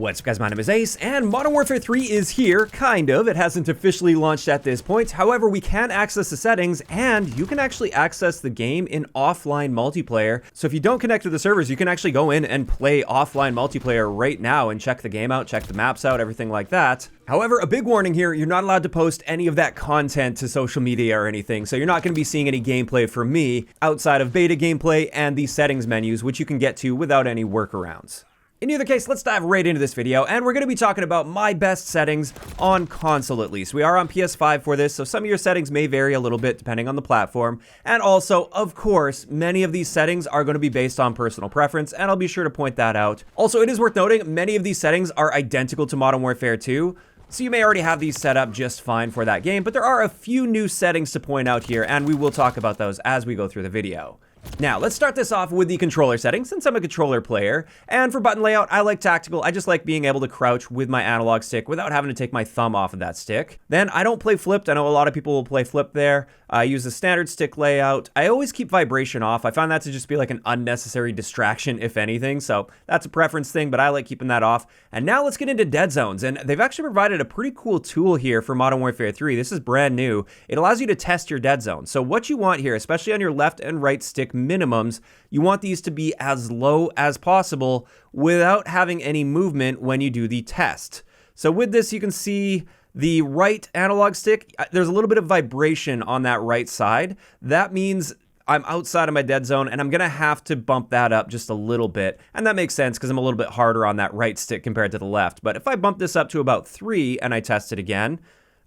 What's up guys, my name is Ace, and Modern Warfare 3 is here, kind of. It hasn't officially launched at this point. However, we can access the settings, and you can actually access the game in offline multiplayer. So if you don't connect to the servers, you can actually go in and play offline multiplayer right now and check the game out, check the maps out, everything like that. However, a big warning here, you're not allowed to post any of that content to social media or anything, so you're not going to be seeing any gameplay from me outside of beta gameplay and the settings menus, which you can get to without any workarounds. In either case, let's dive right into this video, and we're going to be talking about my best settings on console at least. We are on PS5 for this, so some of your settings may vary a little bit depending on the platform. And also, of course, many of these settings are going to be based on personal preference, and I'll be sure to point that out. Also, it is worth noting, many of these settings are identical to Modern Warfare 2. So you may already have these set up just fine for that game, but there are a few new settings to point out here, and we will talk about those as we go through the video. Now, let's start this off with the controller settings, since I'm a controller player. And for button layout, I like tactical. I just like being able to crouch with my analog stick without having to take my thumb off of that stick. Then, I don't play flipped. I know a lot of people will play flipped there. I use the standard stick layout. I always keep vibration off. I find that to just be like an unnecessary distraction, if anything. So that's a preference thing, but I like keeping that off. And now let's get into dead zones. And they've actually provided a pretty cool tool here for Modern Warfare 3. This is brand new. It allows you to test your dead zone. So what you want here, especially on your left and right stick minimums, you want these to be as low as possible without having any movement when you do the test. So with this, you can see the right analog stick, there's a little bit of vibration on that right side. That means I'm outside of my dead zone, and I'm gonna have to bump that up just a little bit. And that makes sense because I'm a little bit harder on that right stick compared to the left. But if I bump this up to about 3 and I test it again,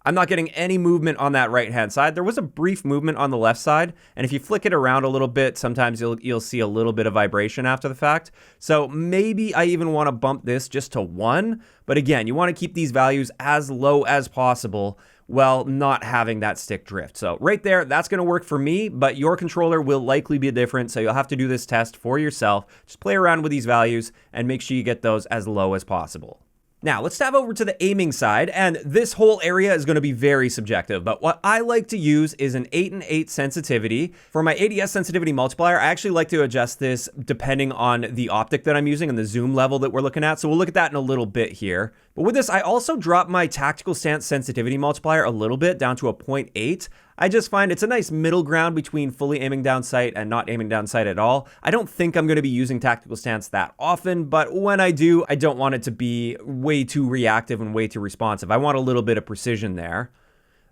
I'm not getting any movement on that right-hand side. There was a brief movement on the left side, and if you flick it around a little bit, sometimes you'll see a little bit of vibration after the fact. So maybe I even want to bump this just to 1, but again, you want to keep these values as low as possible while not having that stick drift. So right there, that's going to work for me, but your controller will likely be different, so you'll have to do this test for yourself. Just play around with these values and make sure you get those as low as possible. Now, let's dive over to the aiming side, and this whole area is going to be very subjective, but what I like to use is an 8 and 8 sensitivity. For my ADS sensitivity multiplier, I actually like to adjust this depending on the optic that I'm using and the zoom level that we're looking at, so we'll look at that in a little bit here. But with this, I also dropped my tactical stance sensitivity multiplier a little bit down to a 0.8. I just find it's a nice middle ground between fully aiming down sight and not aiming down sight at all. I don't think I'm going to be using tactical stance that often, but when I do, I don't want it to be way too reactive and way too responsive. I want a little bit of precision there.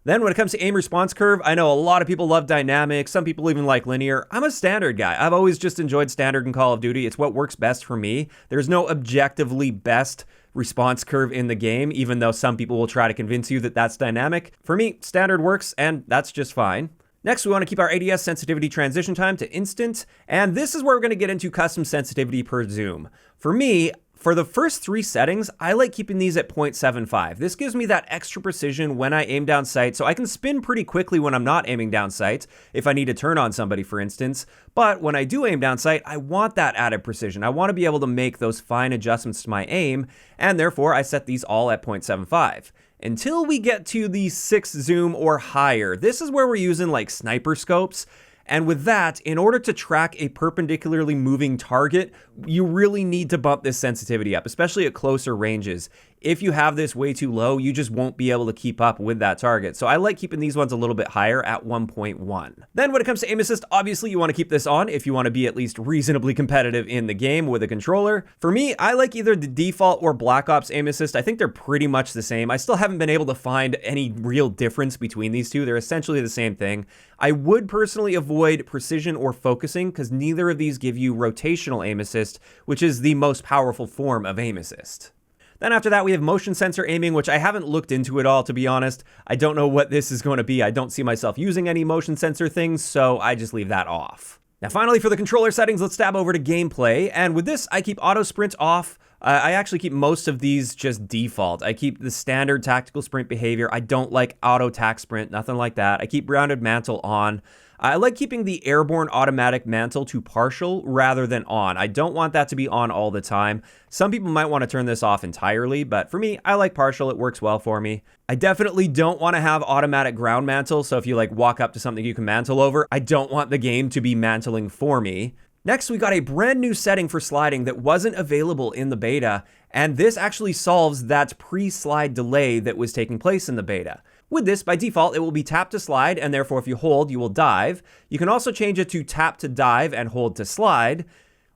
Then when it comes to aim response curve, I know a lot of people love dynamic. Some people even like linear. I'm a standard guy. I've always just enjoyed standard in Call of Duty. It's what works best for me. There's no objectively best response curve in the game, even though some people will try to convince you that that's dynamic. For me, standard works, and that's just fine. Next, we want to keep our ADS sensitivity transition time to instant, and this is where we're going to get into custom sensitivity per zoom. For me, for the first 3 settings, I like keeping these at 0.75. This gives me that extra precision when I aim down sight, so I can spin pretty quickly when I'm not aiming down sight, if I need to turn on somebody, for instance. But when I do aim down sight, I want that added precision. I want to be able to make those fine adjustments to my aim, and therefore I set these all at 0.75. Until we get to the 6 zoom or higher, this is where we're using like sniper scopes. And with that, in order to track a perpendicularly moving target, you really need to bump this sensitivity up, especially at closer ranges. If you have this way too low, you just won't be able to keep up with that target. So I like keeping these ones a little bit higher at 1.1. Then when it comes to aim assist, obviously you want to keep this on if you want to be at least reasonably competitive in the game with a controller. For me, I like either the default or Black Ops aim assist. I think they're pretty much the same. I still haven't been able to find any real difference between these two. They're essentially the same thing. I would personally avoid precision or focusing because neither of these give you rotational aim assist, which is the most powerful form of aim assist. Then after that, we have motion sensor aiming, which I haven't looked into at all, to be honest. I don't know what this is going to be. I don't see myself using any motion sensor things, so I just leave that off. Now finally, for the controller settings, let's tab over to gameplay. And with this, I keep auto sprint off. I actually keep most of these just default. I keep the standard tactical sprint behavior. I don't like auto tac sprint, nothing like that. I keep rounded mantle on. I like keeping the airborne automatic mantle to partial rather than on. I don't want that to be on all the time. Some people might want to turn this off entirely, but for me, I like partial. It works well for me. I definitely don't want to have automatic ground mantle, so if you like walk up to something you can mantle over, I don't want the game to be mantling for me. Next, we got a brand new setting for sliding that wasn't available in the beta, and this actually solves that pre-slide delay that was taking place in the beta. With this, by default, it will be tap to slide, and therefore if you hold, you will dive. You can also change it to tap to dive and hold to slide.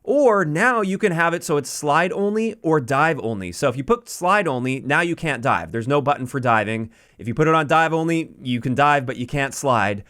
Or now you can have it so it's slide only or dive only. So if you put slide only, now you can't dive. There's no button for diving. If you put it on dive only, you can dive, but you can't slide.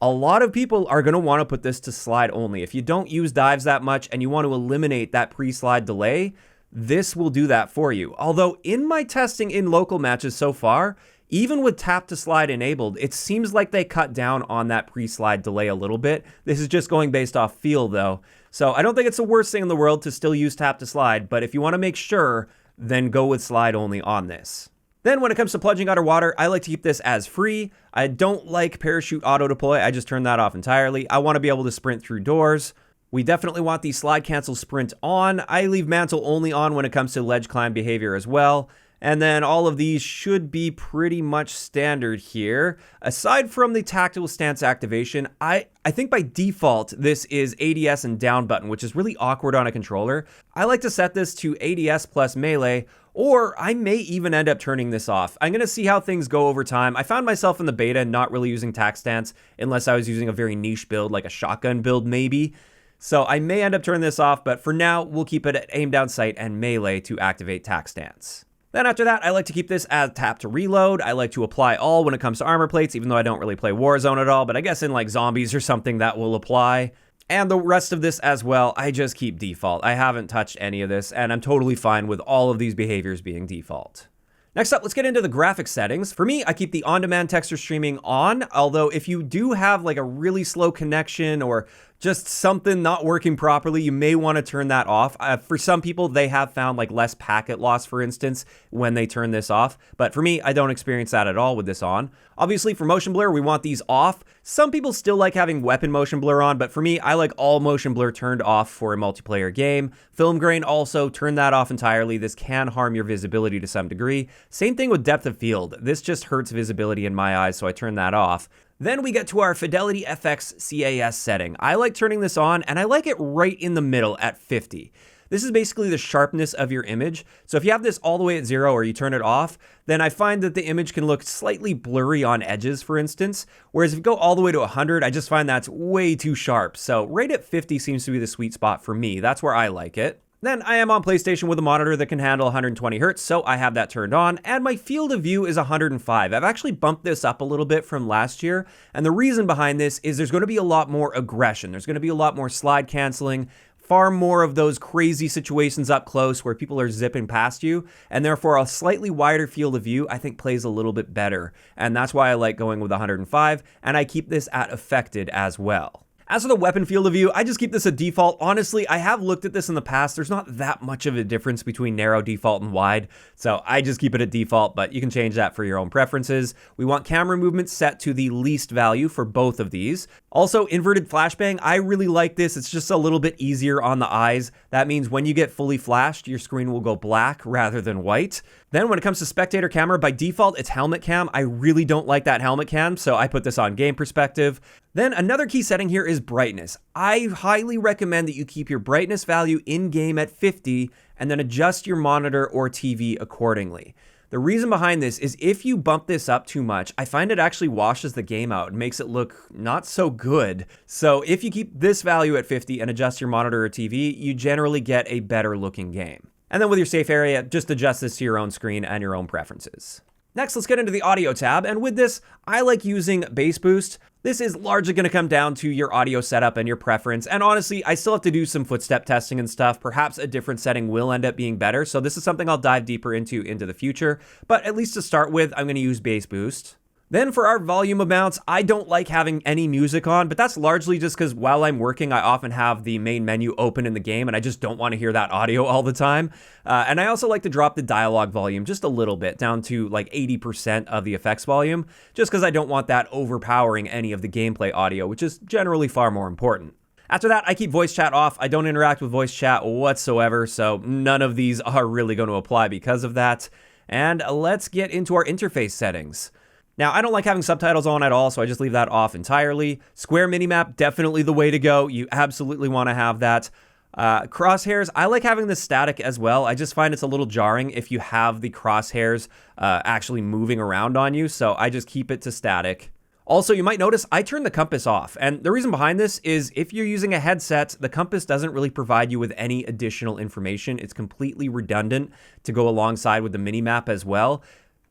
A lot of people are going to want to put this to slide only. If you don't use dives that much and you want to eliminate that pre-slide delay, this will do that for you. Although in my testing in local matches so far, even with tap to slide enabled, it seems like they cut down on that pre-slide delay a little bit. This is just going based off feel though. So I don't think it's the worst thing in the world to still use tap to slide, but if you want to make sure, then go with slide only on this. Then when it comes to plunging underwater, I like to keep this as free. I don't like parachute auto deploy. I just turn that off entirely. I want to be able to sprint through doors. We definitely want the slide cancel sprint on. I leave mantle only on when it comes to ledge climb behavior as well. And then all of these should be pretty much standard here. Aside from the tactical stance activation, I think by default, this is ADS and down button, which is really awkward on a controller. I like to set this to ADS plus melee, or I may even end up turning this off. I'm going to see how things go over time. I found myself in the beta not really using tac stance unless I was using a very niche build, like a shotgun build maybe. So I may end up turning this off, but for now, we'll keep it at aim down sight and melee to activate tac stance. Then after that, I like to keep this as tap to reload. I like to apply all when it comes to armor plates, even though I don't really play Warzone at all, but I guess in like zombies or something that will apply. And the rest of this as well, I just keep default. I haven't touched any of this, and I'm totally fine with all of these behaviors being default. Next up, let's get into the graphics settings. For me, I keep the on-demand texture streaming on, although if you do have like a really slow connection or just something not working properly, you may want to turn that off. For some people, they have found like less packet loss, for instance, when they turn this off. But for me, I don't experience that at all with this on. Obviously, for motion blur, we want these off. Some people still like having weapon motion blur on, but for me, I like all motion blur turned off for a multiplayer game. Film grain also, turn that off entirely. This can harm your visibility to some degree. Same thing with depth of field. This just hurts visibility in my eyes, so I turn that off. Then we get to our Fidelity FX CAS setting. I like turning this on, and I like it right in the middle at 50. This is basically the sharpness of your image. So if you have this all the way at 0 or you turn it off, then I find that the image can look slightly blurry on edges, for instance. Whereas if you go all the way to 100, I just find that's way too sharp. So right at 50 seems to be the sweet spot for me. That's where I like it. Then I am on PlayStation with a monitor that can handle 120 Hz, so I have that turned on, and my field of view is 105. I've actually bumped this up a little bit from last year, and the reason behind this is there's going to be a lot more aggression. There's going to be a lot more slide canceling, far more of those crazy situations up close where people are zipping past you, and therefore a slightly wider field of view I think plays a little bit better, and that's why I like going with 105, and I keep this at affected as well. As for the weapon field of view, I just keep this a default. Honestly, I have looked at this in the past. There's not that much of a difference between narrow, default, and wide, so I just keep it at default, but you can change that for your own preferences. We want camera movement set to the least value for both of these. Also, inverted flashbang, I really like this. It's just a little bit easier on the eyes. That means when you get fully flashed, your screen will go black rather than white. Then when it comes to spectator camera, by default, it's helmet cam. I really don't like that helmet cam, so I put this on game perspective. Then another key setting here is brightness. I highly recommend that you keep your brightness value in-game at 50 and then adjust your monitor or TV accordingly. The reason behind this is if you bump this up too much, I find it actually washes the game out and makes it look not so good. So if you keep this value at 50 and adjust your monitor or TV, you generally get a better looking game. And then with your safe area, just adjust this to your own screen and your own preferences. Next, let's get into the audio tab, and with this, I like using bass boost. This is largely going to come down to your audio setup and your preference, and honestly, I still have to do some footstep testing and stuff. Perhaps a different setting will end up being better, so this is something I'll dive deeper into the future, but at least to start with, I'm going to use bass boost. Then for our volume amounts, I don't like having any music on, but that's largely just because while I'm working, I often have the main menu open in the game, and I just don't want to hear that audio all the time. And I also like to drop the dialogue volume just a little bit, down to like 80% of the effects volume, just because I don't want that overpowering any of the gameplay audio, which is generally far more important. After that, I keep voice chat off. I don't interact with voice chat whatsoever, so none of these are really going to apply because of that. And let's get into our interface settings. Now, I don't like having subtitles on at all, so I just leave that off entirely. Square minimap, definitely the way to go. You absolutely want to have that. Crosshairs, I like having this static as well. I just find it's a little jarring if you have the crosshairs actually moving around on you, so I just keep it to static. Also, you might notice I turned the compass off, and the reason behind this is if you're using a headset, the compass doesn't really provide you with any additional information. It's completely redundant to go alongside with the minimap as well.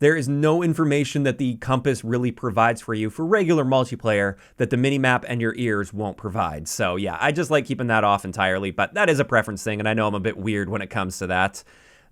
There is no information that the compass really provides for you for regular multiplayer that the minimap and your ears won't provide. So yeah, I just like keeping that off entirely, but that is a preference thing, and I know I'm a bit weird when it comes to that.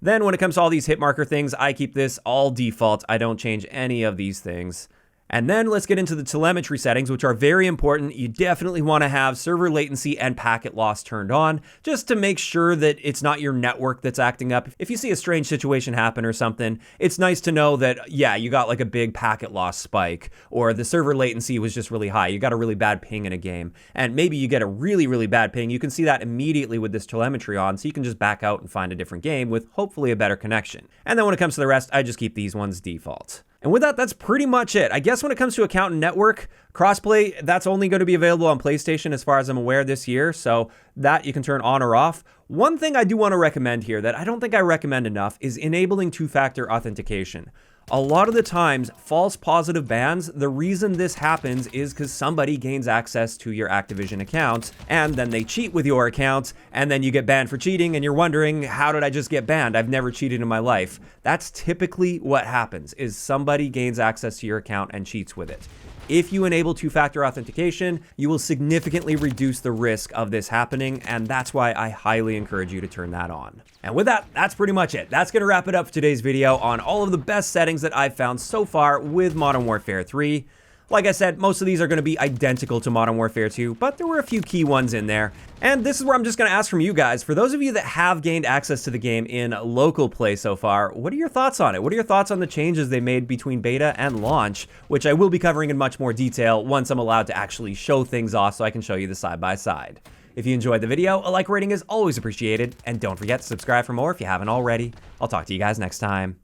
Then when it comes to all these hit marker things, I keep this all default. I don't change any of these things. And then let's get into the telemetry settings, which are very important. You definitely want to have server latency and packet loss turned on, just to make sure that it's not your network that's acting up. If you see a strange situation happen or something, it's nice to know that, yeah, you got like a big packet loss spike, or the server latency was just really high. You got a really bad ping in a game, and maybe you get a really, really bad ping. You can see that immediately with this telemetry on, so you can just back out and find a different game with hopefully a better connection. And then when it comes to the rest, I just keep these ones default. And with that, that's pretty much it. I guess when it comes to account and network, crossplay, that's only going to be available on PlayStation as far as I'm aware this year, so that you can turn on or off. One thing I do want to recommend here that I don't think I recommend enough is enabling two-factor authentication. A lot of the times, false positive bans, the reason this happens is because somebody gains access to your Activision account, and then they cheat with your account, and then you get banned for cheating, and you're wondering, how did I just get banned? I've never cheated in my life. That's typically what happens, is somebody gains access to your account and cheats with it. If you enable two-factor authentication, you will significantly reduce the risk of this happening, and that's why I highly encourage you to turn that on. And with that, that's pretty much it. That's going to wrap it up for today's video on all of the best settings that I've found so far with Modern Warfare 3. Like I said, most of these are going to be identical to Modern Warfare 2, but there were a few key ones in there. And this is where I'm just going to ask from you guys, for those of you that have gained access to the game in local play so far, what are your thoughts on it? What are your thoughts on the changes they made between beta and launch, which I will be covering in much more detail once I'm allowed to actually show things off so I can show you the side-by-side. If you enjoyed the video, a like rating is always appreciated, and don't forget to subscribe for more if you haven't already. I'll talk to you guys next time.